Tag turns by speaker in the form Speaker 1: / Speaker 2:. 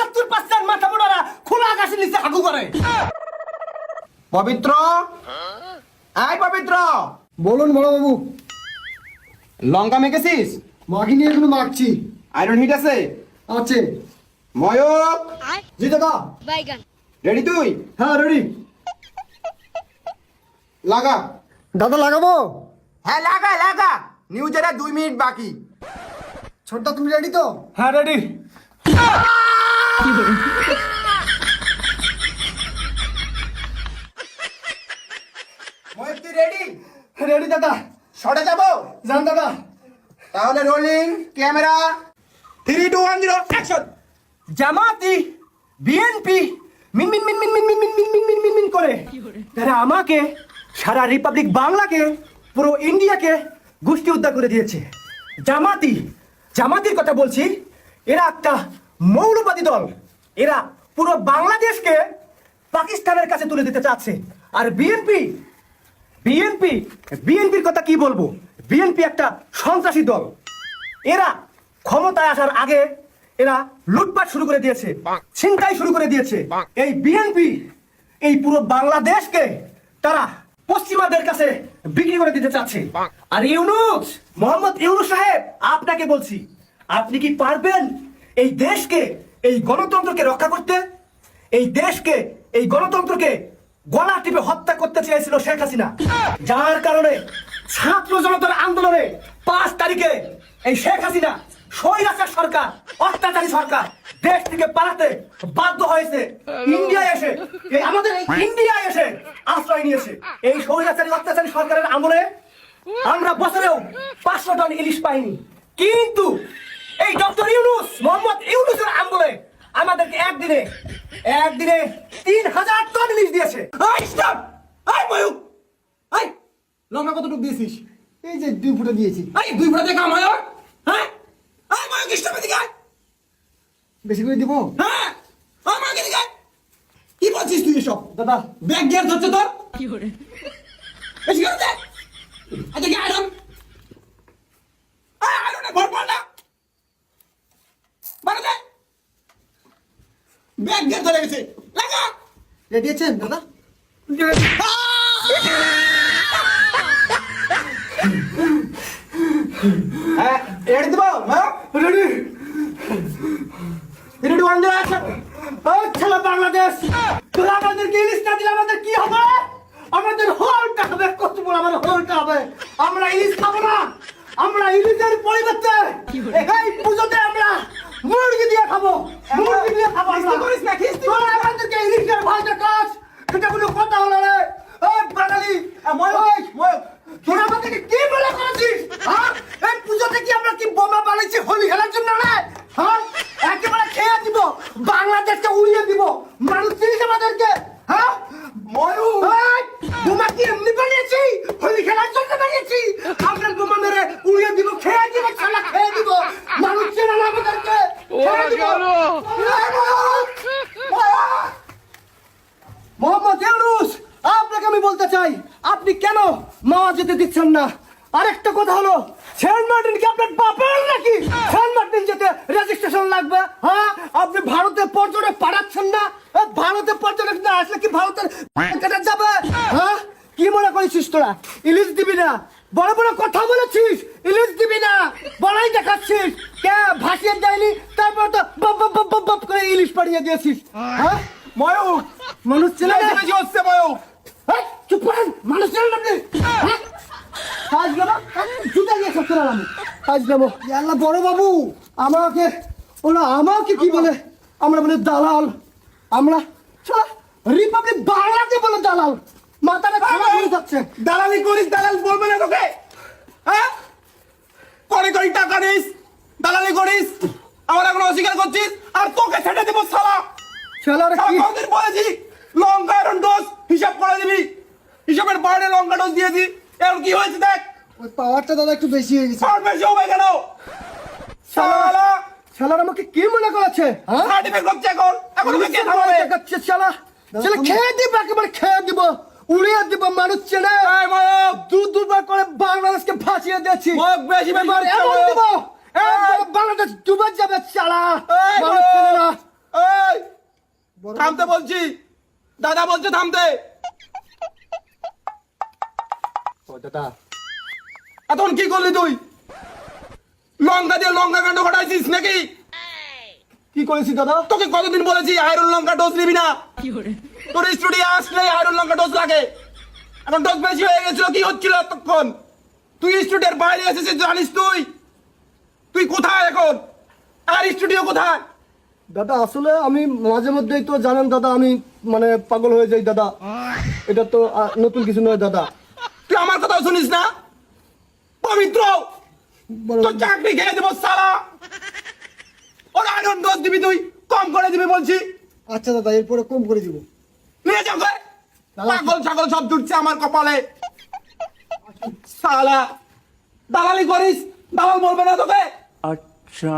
Speaker 1: 70% মাথা মোড়ারা খোলা আকাশের নিচে হাগু করে।
Speaker 2: পবিত্র, আয় পবিত্র,
Speaker 3: বলুন বড় বাবু।
Speaker 2: লঙ্কা মেখেছিস?
Speaker 3: মাখিনি, এখনো মাখছি।
Speaker 2: আয়রন হিট আছে?
Speaker 3: আছে।
Speaker 2: ময়ূক,
Speaker 3: জি দাদা।
Speaker 4: বাইগান।
Speaker 2: রেডি তুই?
Speaker 3: হ্যাঁ রেডি।
Speaker 2: লাগা।
Speaker 3: দাদা লাগাবো?
Speaker 2: হ্যাঁ লাগা লাগা, নিউজের 2 মিনিট বাকি।
Speaker 3: ছোটদা তুমি রেডি তো?
Speaker 1: হ্যাঁ রেডি।
Speaker 2: ময়ূক তুই রেডি?
Speaker 3: রেডি দাদা।
Speaker 2: শটে যাবো?
Speaker 3: যান দাদা।
Speaker 2: তাহলে রোলিং ক্যামেরা, 3 2 1 0 অ্যাকশন।
Speaker 1: জামাতি বিএনপি মিন মিন মিন মিন মিন মিন মিন মিন মিন মিন মিন করে তারা আমাকে, সারা রিপাবলিক বাংলাকে, পুরো ইন্ডিয়াকে গোষ্ঠী উদ্ধার করে দিয়েছে। জামাতির কথা বলছি। এরা একটা মৌলবাদী দল। এরা পুরো বাংলাদেশকে পাকিস্তানের কাছে তুলে দিতে চাচ্ছে। আর বিএনপির কথা কি বলবো? বিএনপি একটা সন্ত্রাসী দল। এরা ক্ষমতায় আসার আগে এরা লুটপাট শুরু করে দিয়েছে, ছিনতাই শুরু করে দিয়েছে। এই বিএনপি এই পুরো বাংলাদেশকে তারা পশ্চিমাদের কাছে বিক্রি করে দিতে চাচ্ছে। আর ইউনূস, মোহাম্মদ ইউনূস সাহেব, আপনাকে বলছি, আপনি কি পারবেন এই দেশকে, এই গণতন্ত্রকে রক্ষা করতে? এই দেশকে, এই গণতন্ত্রকে গলা টিপে হত্যা করতে চেয়েছিল শেখ হাসিনা, যার কারণে ছাত্র জনতার আন্দোলনে 5 তারিখে এই শেখ হাসিনা স্বৈরাচার সরকার, অত্যাচারী সরকার দেশ থেকে পালাতে বাধ্য হয়েছে। ইন্ডিয়ায় এসে, আমাদের ইন্ডিয়ায় এসে আশ্রয় নিয়েছে। এই স্বৈরাচারী অত্যাচারী সরকারের আমলে আমরা বছরেও 500 টন ইলিশ পাইনি, কিন্তু এই ডক্টর ইউনূস, মোহাম্মদ ইউনূসের আমলে আমাদেরকে একদিনে 3000 টন ইলিশ দিয়েছে। স্টপ! ময়ূক, লঙ্কা কতটুকু দিয়েছিস?
Speaker 3: এই যে 2 ফুটা দিয়েছি।
Speaker 1: 2 ফুটা দেখা ময়ূক। হ্যাঁ, ময়ূক স্টপে দিকে।
Speaker 3: বেশি করে দিব?
Speaker 1: হ্যাঁ, আমাকে দিকে। কি বলছিস তুই এসব?
Speaker 3: দাদা
Speaker 1: ব্যাগ গিয়ার ধরছে তোর? কি করে? বেশি করে দে। আচ্ছা কি আয়রন? আয়রনে ভর পড় না। মারা দে। ব্যাগ গিয়ার ধরে গেছে। লাগা।
Speaker 3: রেডি আছেন দাদা?
Speaker 2: হ্যাঁ রেডি দেবো?
Speaker 1: রেডি।
Speaker 2: 3 2 1 0 অ্যাকশন।
Speaker 1: ছেলে বাংলাদেশ, তোরা আমাদেরকে ইলিশ না দিলে আমাদের কি হবে? আমাদের হোলটা হবে, কত বড় আমার হোলটা হবে। আমরা ইলিশ খাবো না, আমরা ইলিশের পরিবর্তে এই পুজোতে আমরা মুরগি দিয়ে খাবো। মুরগি দিয়ে খাবো আমরা।
Speaker 2: করিস না, খিস্তি
Speaker 1: তোরা আমাদেরকে ইলিশের ভয়টা কাজ, এটা কোনো কথা হলো রে? বাঙালি
Speaker 2: ময়ূক,
Speaker 1: তোরা আমাদেরকে কি বলে করেছিস? হ্যাঁ, এই পুজোতে কি আমরা কি বোমা বানাইছি হোলি খেলার জন্য না? হ্যাঁ, একেবারে খেয়ে দিব, বাংলাদেশকে উড়িয়ে দিব। মানুষ চিনিস আমাদেরকে? হ্যাঁ,
Speaker 2: ময়ূক,
Speaker 1: বোমা কি এমনি বানিয়েছি? হোলি খেলার জন্য বানিয়েছি। আমরা বোমা মেরে উড়িয়ে দিব, খেয়ে দিব, ছালা খেয়ে দিব। মানুষ চেনে না আমাদেরকে। খেয়ে দিব। মোহাম্মদ ইউনূস, আপনাকে আমি বলতে চাই, আপনি কেন মাওয়া যেতে দিচ্ছেন না? আরেকটা কথা হলো, সেন্ট মার্টিন কি আপনার বাপের নাকি? সেন্ট মার্টিন যেতে রেজিস্ট্রেশন লাগবে? হ্যাঁ, আপনি ভারতে পর্যটক পাঠাচ্ছেন না? ভারতে পর্যটক না আসলে কি ভারতের কেটে যাবে? হ্যাঁ, কি মনে করেছিস তোরা ইলিশ দিবি না? বড় বড় কথা বলেছিস, ইলিশ দিবি না, বড়াই দেখাচ্ছিস। কে ভাসিয়ে দেয়নি, তারপর তো bob bob bob bob bob করে ইলিশ পাঠিয়ে দিয়েছিস। হ্যাঁ,
Speaker 2: ময়ূক,
Speaker 1: মানুষ চেনে না।
Speaker 2: বেশি হচ্ছে ময়ূক।
Speaker 1: এই, চুপ করেন, মানুষ চেনে না আপনি। হ্যাঁ? কাজ নেবো, জুতা দিয়ে সব চলাম আমি। কাজ নেবো। আল্লাহ বড় বাবু, আমাকে কি বলে? আমরা বলে দালাল। আমরা রিপাবলিক বাংলাকে বলে দালাল। মাথাটা খারাপ হয়ে যাচ্ছে।
Speaker 2: দালালি করিস, দালাল বলবে না তোকে? হ্যাঁ, করে টাকা নিস, দালালি করিস, আমার এখন অস্বীকার করছিস, আর তোকে ছেড়ে দেবো শালা।
Speaker 1: ছেলেরা কি
Speaker 2: কতদিন বলেছি লঙ্কা আয়রন ডোজ হিসাব করে দিবি, হিসাবের বাইরে লঙ্কা ডোজ দিয়েছি, এখন কি হয়েছে দেখ।
Speaker 3: ওই পাওয়ারটা দাদা একটু বেশি হয়ে গেছে।
Speaker 2: আর বেশি হবে কেন? শালা
Speaker 1: ছেলেরা আমাকে কি মনে করেছে? হ্যাঁ,
Speaker 2: সার্টিফিকেট করছে এখন ওকে কে থামাবে?
Speaker 1: দেখাচ্ছে ছেলে খেয়ে দিব, একেবারে খেয়ে দিব, উড়িয়ে দিব। মানুষ চেনে।
Speaker 2: এই ময়ূক,
Speaker 1: দুবার করে বাংলাদেশকে ভাসিয়ে দিয়েছি।
Speaker 2: ময়ূক বেশি বেশি
Speaker 1: এবার
Speaker 2: করছে
Speaker 1: এমন
Speaker 2: ময়ূক।
Speaker 1: দিব, একবারে বাংলাদেশ ডুবে যাবে চালা।
Speaker 2: এই
Speaker 1: মানুষ চেনে না।
Speaker 2: ময়ূক, থামতে বলছি, দাদা বলছে থামতে।
Speaker 3: ও দাদা,
Speaker 2: এখন কি করলি তুই? লঙ্কা দিয়ে লঙ্কা কাণ্ড ঘটাইছিস নাকি?
Speaker 3: কি করেছি দাদা?
Speaker 2: তোকে কতদিন বলেছি আয়রন লঙ্কা ডোজ নিবি না? তোর স্টুডিও আসলে আয়রন লঙ্কা ডোজ লাগে। এখন ডোজ বেশি হয়ে গেছিল, কি হচ্ছিল তখন? তুই স্টুডিওর বাইরে এসেছিস জানিস তুই? তুই কোথায় এখন? আর স্টুডিও কোথায়?
Speaker 3: দাদা আসলে আমি মাঝে মধ্যেই তো জানেন দাদা, আমি মানে পাগল হয়ে যাই দাদা। এটা তো নতুন কিছু নয় দাদা।
Speaker 2: তুই আমার কথা শুনিস না? পবিত্র
Speaker 3: বলো-
Speaker 2: তোর চাকরি খেয়ে দেবো সালা। ওর আয়রন ডোজ দিবি তুই, কম করে দিবি বলছি।
Speaker 3: আচ্ছা দাদা, এরপরে কম করে দিব।
Speaker 2: নিয়ে যাও গে।
Speaker 3: দাদা-
Speaker 2: পাগল ছাগল সব জুটছে আমার কপালে। সালা দালালি করিস, দালাল বলবে না তোকে?
Speaker 4: अच्छा